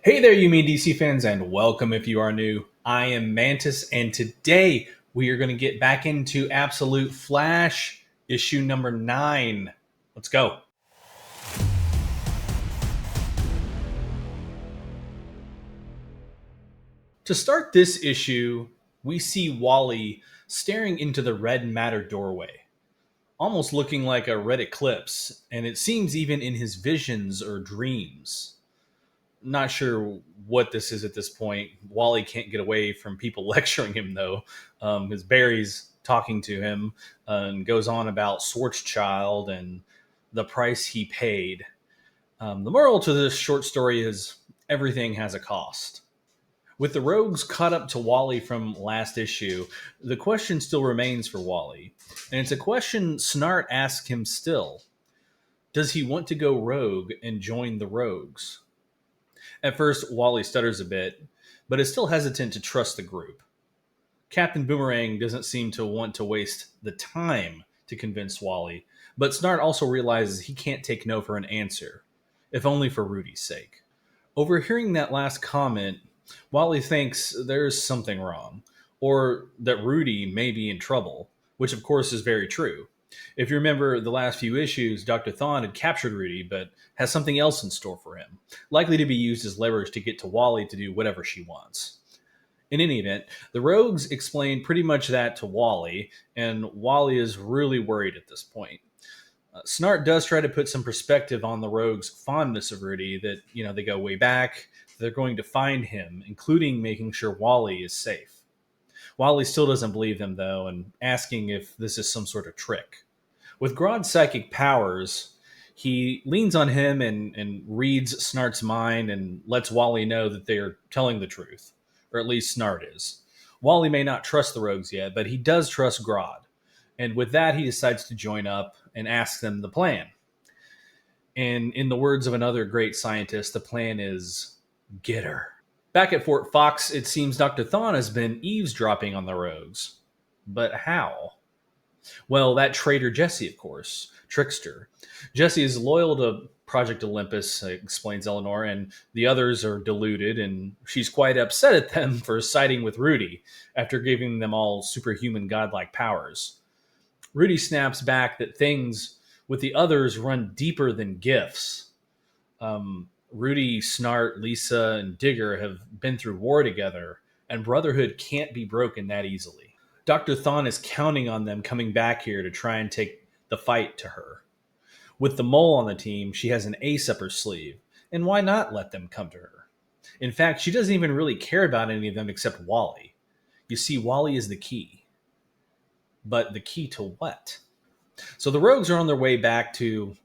Hey there, you mean DC fans, and welcome if you are new. I am Mantis, and today we are going to get back into Absolute Flash, issue number 9. Let's go. To start this issue, we see Wally staring into the red matter doorway, almost looking like a red eclipse, and it seems even in his visions or dreams. Not sure what this is at this point. Wally can't get away from people lecturing him, though. His Barry's talking to him and goes on about Schwarzschild and the price he paid. The moral to this short story is everything has a cost. With the Rogues caught up to Wally from last issue, the question still remains for Wally. And it's a question Snart asks him still. Does he want to go rogue and join the Rogues? At first, Wally stutters a bit, but is still hesitant to trust the group. Captain Boomerang doesn't seem to want to waste the time to convince Wally, but Snart also realizes he can't take no for an answer, if only for Rudy's sake. Overhearing that last comment, Wally thinks there's something wrong, or that Rudy may be in trouble, which of course is very true. If you remember the last few issues, Dr. Thawne had captured Rudy, but has something else in store for him, likely to be used as leverage to get to Wally to do whatever she wants. In any event, the Rogues explain pretty much that to Wally, and Wally is really worried at this point. Snart does try to put some perspective on the Rogues' fondness of Rudy, that, they go way back, they're going to find him, including making sure Wally is safe. Wally still doesn't believe them, though, and asking if this is some sort of trick. With Grodd's psychic powers, he leans on him and reads Snart's mind and lets Wally know that they are telling the truth, or at least Snart is. Wally may not trust the Rogues yet, but he does trust Grodd. And with that, he decides to join up and ask them the plan. And in the words of another great scientist, the plan is get her. Back at Fort Fox, it seems Dr. Thawne has been eavesdropping on the Rogues. But how? Well, that traitor Jesse, of course. Trickster. Jesse is loyal to Project Olympus, explains Eleanor, and the others are deluded, and she's quite upset at them for siding with Rudy after giving them all superhuman godlike powers. Rudy snaps back that things with the others run deeper than gifts. Rudy, Snart, Lisa, and Digger have been through war together, and brotherhood can't be broken that easily. Dr. Thawne is counting on them coming back here to try and take the fight to her. With the mole on the team, she has an ace up her sleeve, and why not let them come to her? In fact, she doesn't even really care about any of them except Wally. You see, Wally is the key. But the key to what? So the Rogues are on their way back to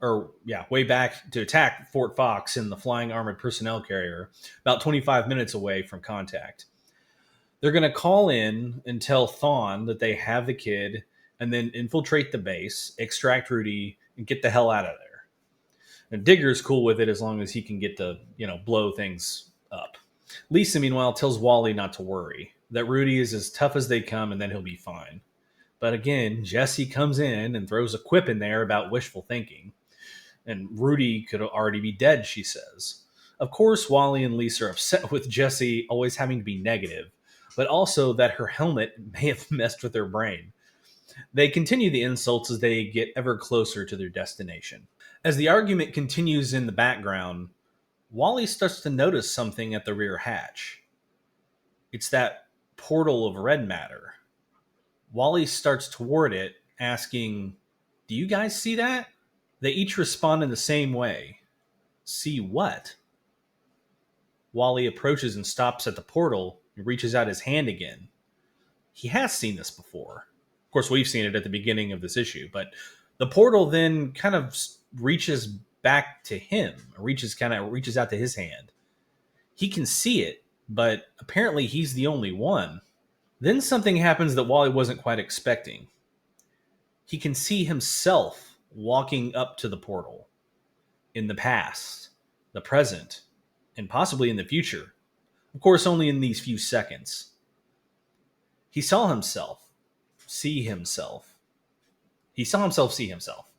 attack Fort Fox in the flying armored personnel carrier, about 25 minutes away from contact. They're going to call in and tell Thawne that they have the kid, and then infiltrate the base, extract Rudy, and get the hell out of there. And Digger's cool with it as long as he can get to, blow things up. Lisa, meanwhile, tells Wally not to worry, that Rudy is as tough as they come, and then he'll be fine. But again, Jesse comes in and throws a quip in there about wishful thinking. And Rudy could already be dead, she says. Of course, Wally and Lisa are upset with Jesse always having to be negative, but also that her helmet may have messed with her brain. They continue the insults as they get ever closer to their destination. As the argument continues in the background, Wally starts to notice something at the rear hatch. It's that portal of red matter. Wally starts toward it, asking, "Do you guys see that?" They each respond in the same way. See what? Wally approaches and stops at the portal and reaches out his hand again. He has seen this before. Of course, we've seen it at the beginning of this issue, but the portal then kind of reaches back to him, reaches out to his hand. He can see it, but apparently he's the only one. Then something happens that Wally wasn't quite expecting. He can see himself walking up to the portal in the past, the present, and possibly in the future. Of course, only in these few seconds. He saw himself see himself. He saw himself see himself.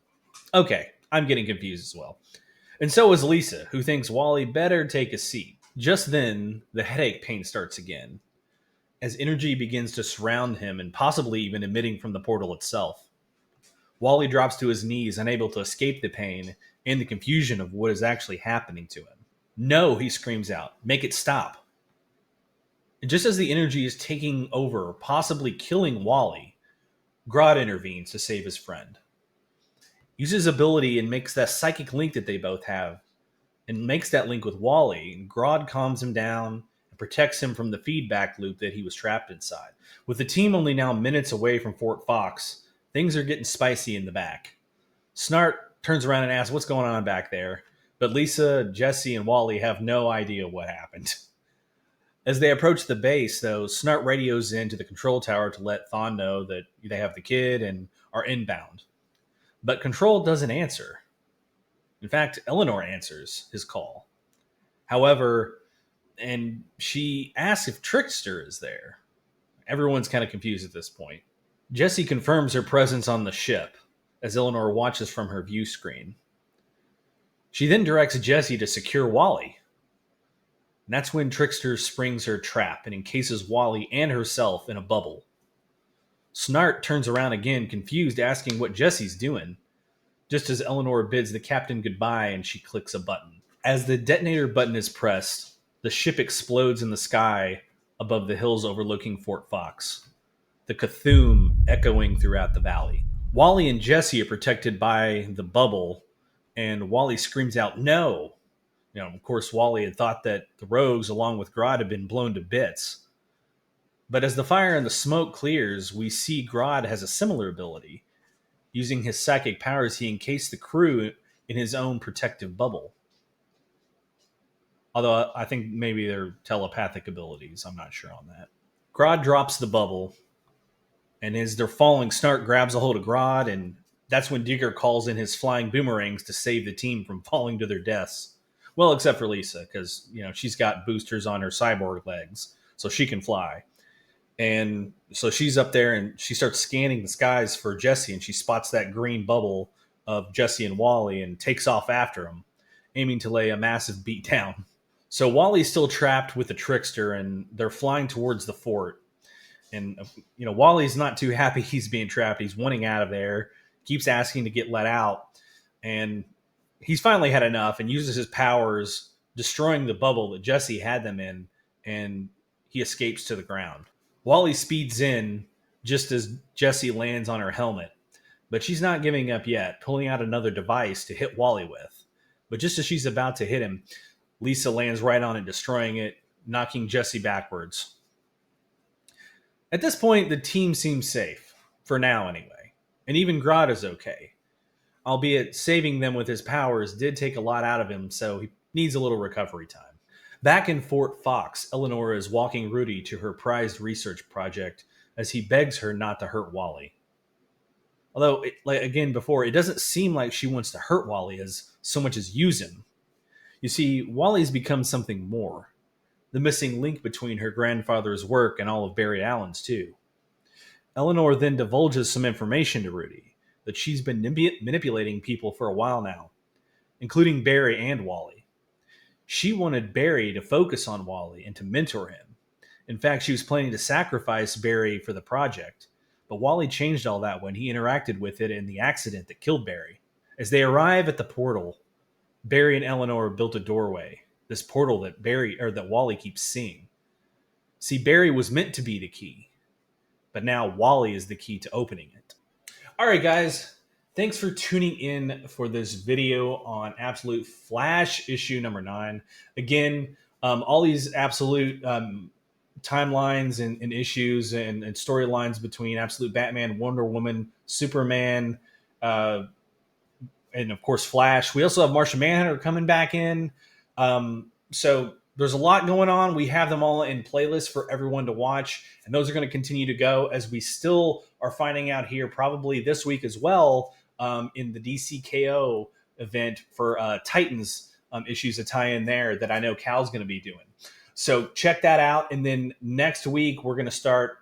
Okay, I'm getting confused as well. And so is Lisa, who thinks Wally better take a seat. Just then, the headache pain starts again, as energy begins to surround him and possibly even emitting from the portal itself. Wally drops to his knees, unable to escape the pain and the confusion of what is actually happening to him. No, he screams out, make it stop. And just as the energy is taking over, possibly killing Wally, Grodd intervenes to save his friend. Uses ability and makes that psychic link that they both have, and makes that link with Wally. And Grodd calms him down and protects him from the feedback loop that he was trapped inside. With the team only now minutes away from Fort Fox, things are getting spicy in the back. Snart turns around and asks what's going on back there, but Lisa, Jesse, and Wally have no idea what happened. As they approach the base, though, Snart radios into the control tower to let Thawne know that they have the kid and are inbound. But Control doesn't answer. In fact, Eleanor answers his call. However, and she asks if Trickster is there. Everyone's kind of confused at this point. Jesse confirms her presence on the ship as Eleanor watches from her view screen. She then directs Jesse to secure Wally. And that's when Trickster springs her trap and encases Wally and herself in a bubble. Snart turns around again, confused, asking what Jesse's doing, just as Eleanor bids the captain goodbye and she clicks a button. As the detonator button is pressed, the ship explodes in the sky above the hills overlooking Fort Fox, the Cthulhu echoing throughout the valley. Wally and Jesse are protected by the bubble, and Wally screams out, no! Of course, Wally had thought that the Rouges, along with Grodd, had been blown to bits. But as the fire and the smoke clears, we see Grodd has a similar ability. Using his psychic powers, he encased the crew in his own protective bubble. Although I think maybe they're telepathic abilities. I'm not sure on that. Grodd drops the bubble, and as they're falling, Snart grabs a hold of Grodd, and that's when Digger calls in his flying boomerangs to save the team from falling to their deaths. Well, except for Lisa, because she's got boosters on her cyborg legs, so she can fly. And so she's up there and she starts scanning the skies for Jesse, and she spots that green bubble of Jesse and Wally and takes off after him, aiming to lay a massive beat down. So Wally's still trapped with the Trickster, and they're flying towards the fort. And Wally's not too happy he's being trapped. He's wanting out of there, keeps asking to get let out, and he's finally had enough and uses his powers, destroying the bubble that Jesse had them in, and he escapes to the ground. Wally speeds in just as Jesse lands on her helmet, but she's not giving up yet, pulling out another device to hit Wally with. But just as she's about to hit him, Lisa lands right on it, destroying it, knocking Jesse backwards. At this point, the team seems safe, for now anyway, and even Grodd is okay. Albeit saving them with his powers did take a lot out of him, so he needs a little recovery time. Back in Fort Fox, Eleanor is walking Rudy to her prized research project as he begs her not to hurt Wally. Although, it doesn't seem like she wants to hurt Wally as so much as use him. You see, Wally's become something more. The missing link between her grandfather's work and all of Barry Allen's, too. Eleanor then divulges some information to Rudy, that she's been manipulating people for a while now, including Barry and Wally. She wanted Barry to focus on Wally and to mentor him. In fact, she was planning to sacrifice Barry for the project, but Wally changed all that when he interacted with it in the accident that killed Barry. As they arrive at the portal, Barry and Eleanor built a doorway, this portal that Wally keeps seeing. See, Barry was meant to be the key, but now Wally is the key to opening it. All right, guys. Thanks for tuning in for this video on Absolute Flash issue number 9. Again, all these Absolute timelines and issues and storylines between Absolute Batman, Wonder Woman, Superman, and of course Flash. We also have Martian Manhunter coming back in. So there's a lot going on. We have them all in playlists for everyone to watch, and those are going to continue to go as we still are finding out here probably this week as well, in the DCKO event for Titans issues to tie in there that I know Cal's going to be doing. So check that out. And then next week, we're going to start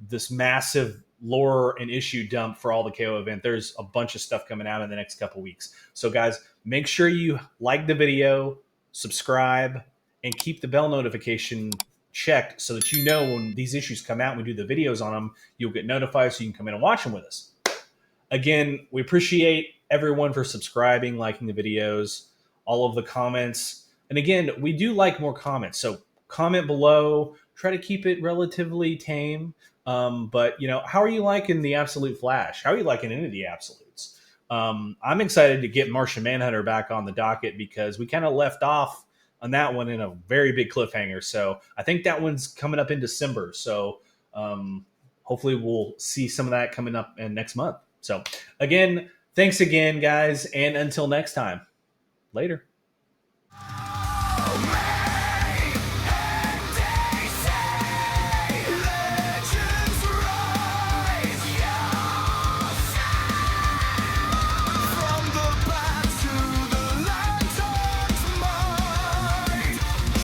this massive lore and issue dump for all the KO event. There's a bunch of stuff coming out in the next couple weeks. So guys, make sure you like the video, subscribe, and keep the bell notification checked so that you know when these issues come out and we do the videos on them, you'll get notified so you can come in and watch them with us. Again, we appreciate everyone for subscribing, liking the videos, all of the comments. And again, we do like more comments. So comment below. Try to keep it relatively tame. But, how are you liking the Absolute Flash? How are you liking any of the Absolutes? I'm excited to get Martian Manhunter back on the docket because we kind of left off on that one in a very big cliffhanger. So I think that one's coming up in December. So hopefully we'll see some of that coming up in next month. So again, thanks again, guys. And until next time, later.